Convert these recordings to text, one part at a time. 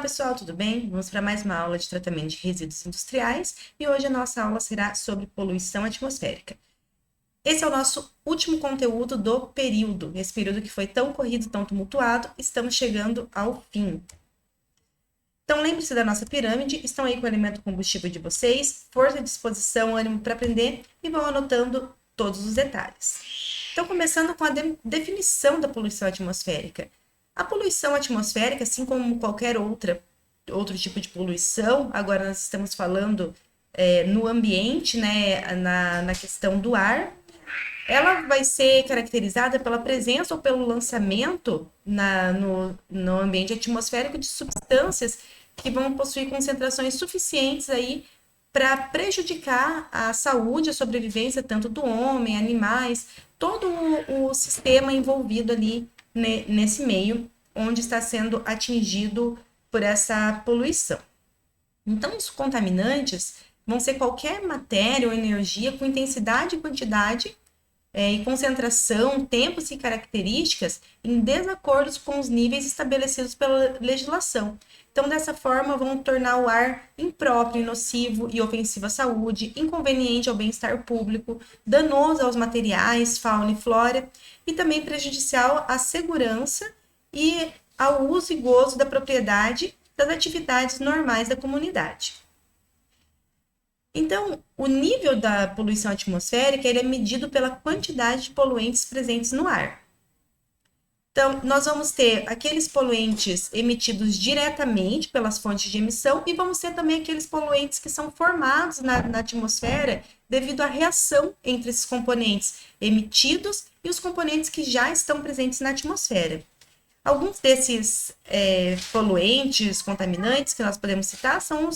pessoal, tudo bem? Vamos para mais uma aula de tratamento de resíduos industriais e hoje a nossa aula será sobre poluição atmosférica. Esse é o nosso último conteúdo do período, esse período que foi tão corrido, tão tumultuado, estamos chegando ao fim. Então, lembre-se da nossa pirâmide, estão aí com o elemento combustível de vocês, força, disposição, ânimo para aprender e vão anotando todos os detalhes. Então, começando com a definição da poluição atmosférica. A poluição atmosférica, assim como qualquer outro tipo de poluição, agora nós estamos falando no ambiente, né, na questão do ar, ela vai ser caracterizada pela presença ou pelo lançamento no ambiente atmosférico de substâncias que vão possuir concentrações suficientes aí para prejudicar a saúde, a sobrevivência tanto do homem, animais, todo o sistema envolvido ali nesse meio onde está sendo atingido por essa poluição. Então, os contaminantes vão ser qualquer matéria ou energia com intensidade e quantidade e concentração, tempos e características em desacordo com os níveis estabelecidos pela legislação. Então, dessa forma, vão tornar o ar impróprio, nocivo e ofensivo à saúde, inconveniente ao bem-estar público, danoso aos materiais, fauna e flora, e também prejudicial à segurança e ao uso e gozo da propriedade das atividades normais da comunidade. Então, o nível da poluição atmosférica ele é medido pela quantidade de poluentes presentes no ar. Então, nós vamos ter aqueles poluentes emitidos diretamente pelas fontes de emissão e vamos ter também aqueles poluentes que são formados na atmosfera devido à reação entre esses componentes emitidos e os componentes que já estão presentes na atmosfera. Alguns desses poluentes, contaminantes que nós podemos citar são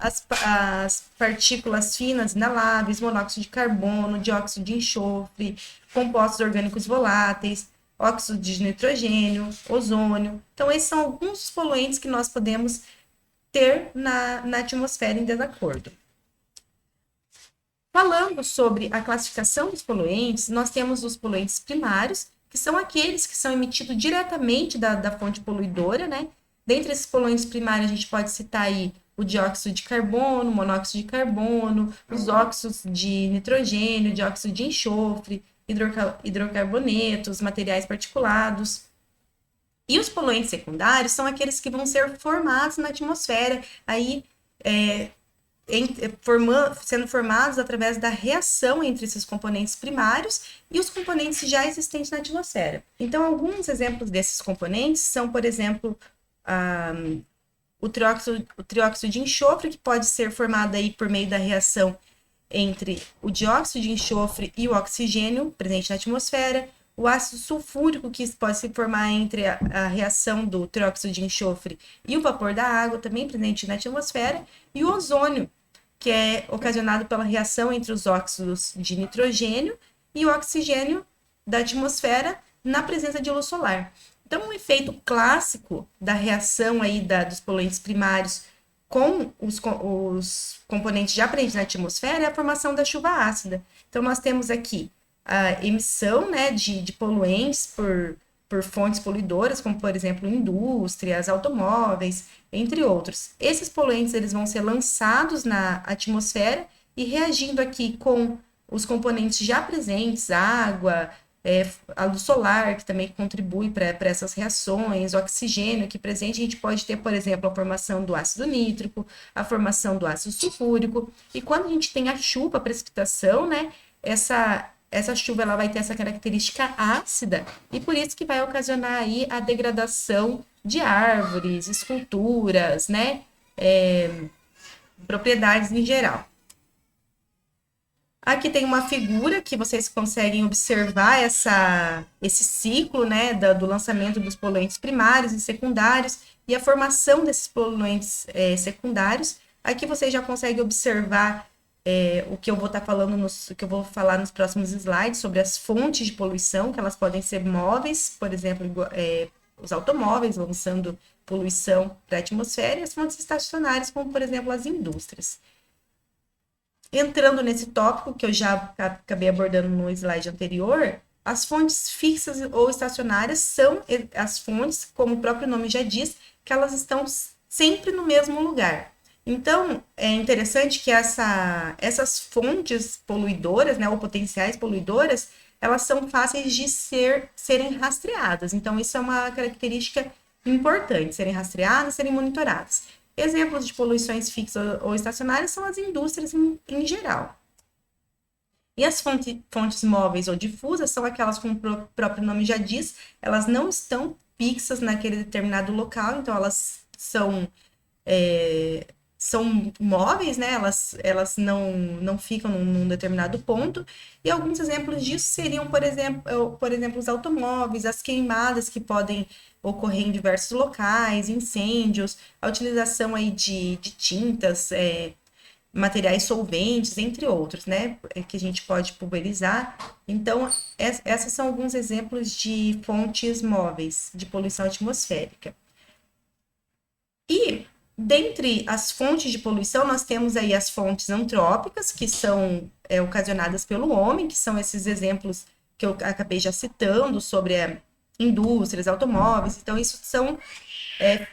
as partículas finas inaláveis, monóxido de carbono, dióxido de enxofre, compostos orgânicos voláteis, óxido de nitrogênio, ozônio. Então, esses são alguns dos poluentes que nós podemos ter na atmosfera em desacordo. Falando sobre a classificação dos poluentes, nós temos os poluentes primários, que são aqueles que são emitidos diretamente da fonte poluidora, né? Dentre esses poluentes primários, a gente pode citar aí o dióxido de carbono, monóxido de carbono, os óxidos de nitrogênio, dióxido de enxofre, hidrocarbonetos, materiais particulados. E os poluentes secundários são aqueles que vão ser formados na atmosfera, aí sendo formados através da reação entre esses componentes primários e os componentes já existentes na atmosfera. Então, alguns exemplos desses componentes são, por exemplo, o trióxido de enxofre, que pode ser formado aí por meio da reação entre o dióxido de enxofre e o oxigênio presente na atmosfera, o ácido sulfúrico, que pode se formar entre a reação do trióxido de enxofre e o vapor da água, também presente na atmosfera, e o ozônio, que é ocasionado pela reação entre os óxidos de nitrogênio e o oxigênio da atmosfera na presença de luz solar. Então, um efeito clássico da reação aí dos poluentes primários com os componentes já presentes na atmosfera é a formação da chuva ácida. Então, nós temos aqui a emissão, né, de poluentes por fontes poluidoras, como, por exemplo, indústrias, automóveis, entre outros. Esses poluentes eles vão ser lançados na atmosfera e reagindo aqui com os componentes já presentes, água, a luz solar, que também contribui para essas reações, o oxigênio aqui presente, a gente pode ter, por exemplo, a formação do ácido nítrico, a formação do ácido sulfúrico, e quando a gente tem a chuva, a precipitação, né, essa chuva ela vai ter essa característica ácida, e por isso que vai ocasionar aí a degradação de árvores, esculturas, né, propriedades em geral. Aqui tem uma figura que vocês conseguem observar esse ciclo, né, do lançamento dos poluentes primários e secundários e a formação desses poluentes secundários. Aqui vocês já conseguem observar o que eu vou estar falando, que eu vou falar nos próximos slides sobre as fontes de poluição, que elas podem ser móveis, por exemplo, os automóveis lançando poluição para a atmosfera, e as fontes estacionárias, como por exemplo as indústrias. Entrando nesse tópico que eu já acabei abordando no slide anterior, as fontes fixas ou estacionárias são as fontes, como o próprio nome já diz, que elas estão sempre no mesmo lugar. Então, é interessante que essas fontes poluidoras, né, ou potenciais poluidoras, elas são fáceis de serem rastreadas. Então, isso é uma característica importante, serem rastreadas, serem monitoradas. Exemplos de poluições fixas ou estacionárias são as indústrias em geral. E as fontes móveis ou difusas são aquelas, como o próprio nome já diz, elas não estão fixas naquele determinado local, então elas são móveis, né? Elas não ficam num determinado ponto. E alguns exemplos disso seriam, por exemplo, os automóveis, as queimadas que podem ocorrer em diversos locais, incêndios, a utilização aí de tintas, materiais solventes, entre outros, né? Que a gente pode pulverizar. Então, essas são alguns exemplos de fontes móveis de poluição atmosférica. E dentre as fontes de poluição, nós temos aí as fontes antrópicas, que são ocasionadas pelo homem, que são esses exemplos que eu acabei já citando sobre indústrias, automóveis. Então, isso são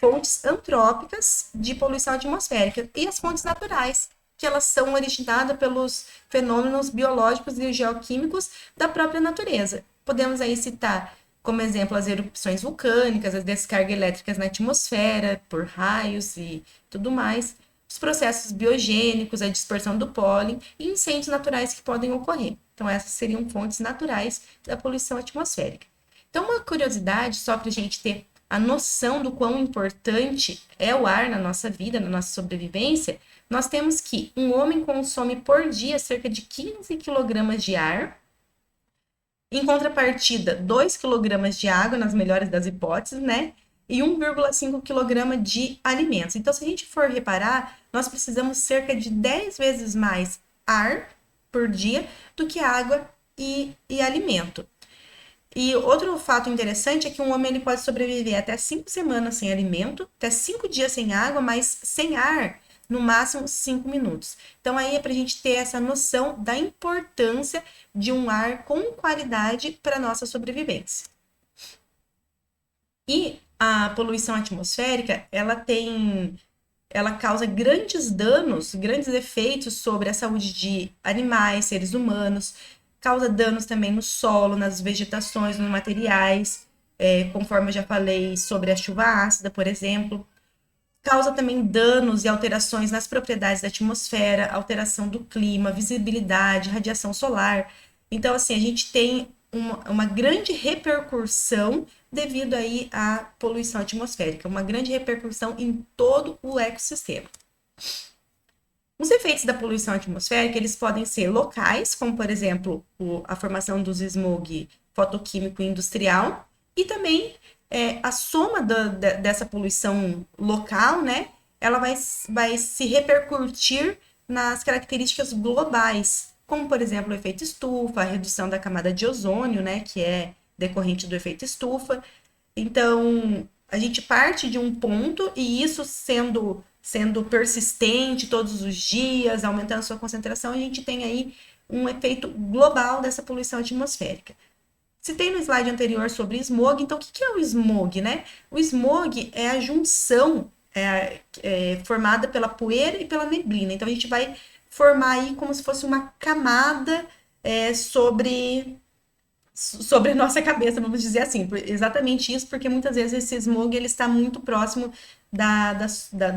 fontes antrópicas de poluição atmosférica. E as fontes naturais, que elas são originadas pelos fenômenos biológicos e geoquímicos da própria natureza. Podemos aí citar como exemplo as erupções vulcânicas, as descargas elétricas na atmosfera, por raios e tudo mais, os processos biogênicos, a dispersão do pólen e incêndios naturais que podem ocorrer. Então, essas seriam fontes naturais da poluição atmosférica. Então, uma curiosidade, só para a gente ter a noção do quão importante é o ar na nossa vida, na nossa sobrevivência, nós temos que um homem consome por dia cerca de 15 kg de ar. Em contrapartida, 2 kg de água, nas melhores das hipóteses, né? E 1,5 kg de alimentos. Então, se a gente for reparar, nós precisamos cerca de 10 vezes mais ar por dia do que água e alimento. E outro fato interessante é que um homem ele pode sobreviver até 5 semanas sem alimento, até 5 dias sem água, mas sem ar, no máximo 5 minutos. Então, aí é para a gente ter essa noção da importância de um ar com qualidade para a nossa sobrevivência. E a poluição atmosférica, ela causa grandes danos, grandes efeitos sobre a saúde de animais, seres humanos, causa danos também no solo, nas vegetações, nos materiais, conforme eu já falei sobre a chuva ácida, por exemplo. Causa também danos e alterações nas propriedades da atmosfera, alteração do clima, visibilidade, radiação solar. Então, assim, a gente tem uma grande repercussão devido aí à poluição atmosférica, uma grande repercussão em todo o ecossistema. Os efeitos da poluição atmosférica, eles podem ser locais, como, por exemplo, a formação dos smog fotoquímico industrial, e também a soma dessa poluição local, né, ela vai se repercutir nas características globais, como, por exemplo, o efeito estufa, a redução da camada de ozônio, né, que é decorrente do efeito estufa. Então, a gente parte de um ponto e isso sendo persistente todos os dias, aumentando sua concentração, a gente tem aí um efeito global dessa poluição atmosférica. Citei no slide anterior sobre smog, então o que é o smog, né? O smog é a junção formada pela poeira e pela neblina. Então a gente vai formar aí como se fosse uma camada sobre a nossa cabeça, vamos dizer assim. Exatamente isso, porque muitas vezes esse smog ele está muito próximo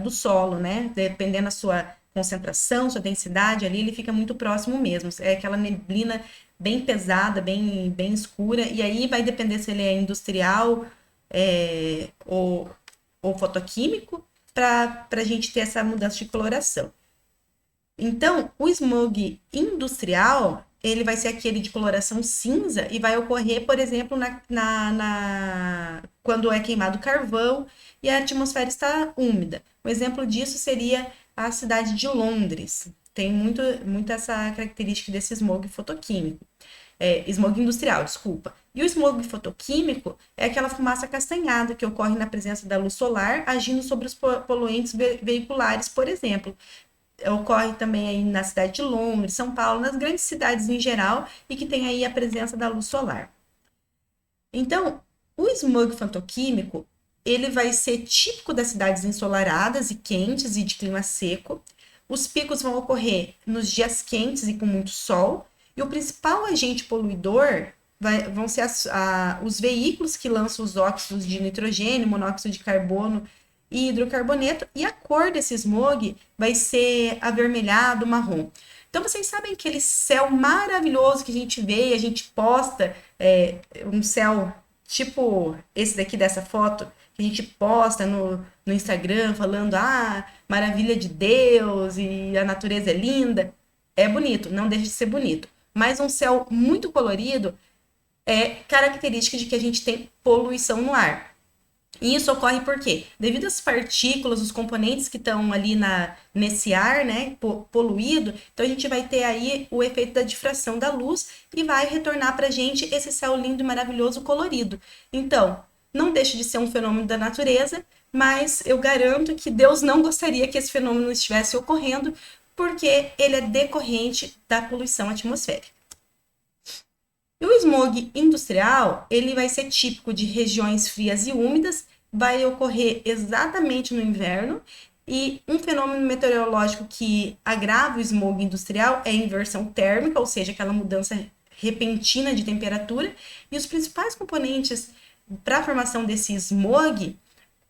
do solo, né? Dependendo da sua concentração, sua densidade ali, ele fica muito próximo mesmo. É aquela neblina bem pesada, bem escura, e aí vai depender se ele é industrial ou fotoquímico, para a gente ter essa mudança de coloração. Então, o smog industrial, ele vai ser aquele de coloração cinza e vai ocorrer, por exemplo, quando é queimado carvão e a atmosfera está úmida. Um exemplo disso seria a cidade de Londres. Tem muito essa característica desse smog fotoquímico. Smog industrial, desculpa. E o smog fotoquímico é aquela fumaça castanhada que ocorre na presença da luz solar, agindo sobre os poluentes veiculares, por exemplo. Ocorre também aí na cidade de Londres, São Paulo, nas grandes cidades em geral, e que tem aí a presença da luz solar. Então, o smog fotoquímico, ele vai ser típico das cidades ensolaradas e quentes e de clima seco. Os picos vão ocorrer nos dias quentes e com muito sol. E o principal agente poluidor vão ser os veículos que lançam os óxidos de nitrogênio, monóxido de carbono e hidrocarboneto. E a cor desse smog vai ser avermelhado, marrom. Então, vocês sabem aquele céu maravilhoso que a gente vê e a gente posta, um céu tipo esse daqui dessa foto, que a gente posta no Instagram falando, maravilha de Deus e a natureza é linda. É bonito, não deixa de ser bonito. Mas um céu muito colorido é característica de que a gente tem poluição no ar. E isso ocorre por quê? Devido às partículas, os componentes que estão ali nesse ar, né, poluído, então a gente vai ter aí o efeito da difração da luz e vai retornar para a gente esse céu lindo, maravilhoso, colorido. Então, não deixa de ser um fenômeno da natureza, mas eu garanto que Deus não gostaria que esse fenômeno estivesse ocorrendo, porque ele é decorrente da poluição atmosférica. E o smog industrial, ele vai ser típico de regiões frias e úmidas, vai ocorrer exatamente no inverno, e um fenômeno meteorológico que agrava o smog industrial é a inversão térmica, ou seja, aquela mudança repentina de temperatura, e os principais componentes para a formação desse smog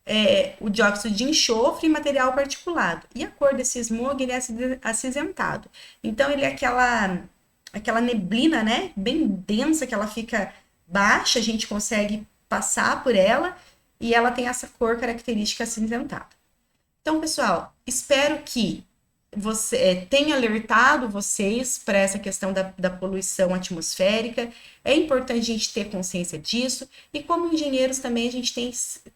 é o dióxido de enxofre e material particulado. E a cor desse smog ele é acinzentado. Então, ele é aquela neblina, né, bem densa, que ela fica baixa, a gente consegue passar por ela, e ela tem essa cor característica acinzentada. Então, pessoal, espero que você tenha alertado vocês para essa questão da poluição atmosférica. É importante a gente ter consciência disso, e como engenheiros também a gente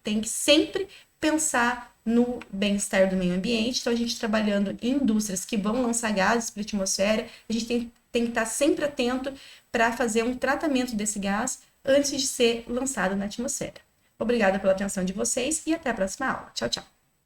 tem que sempre pensar no bem-estar do meio ambiente. Então, a gente trabalhando em indústrias que vão lançar gases para a atmosfera, a gente tem que estar sempre atento para fazer um tratamento desse gás antes de ser lançado na atmosfera. Obrigada pela atenção de vocês e até a próxima aula. Tchau, tchau.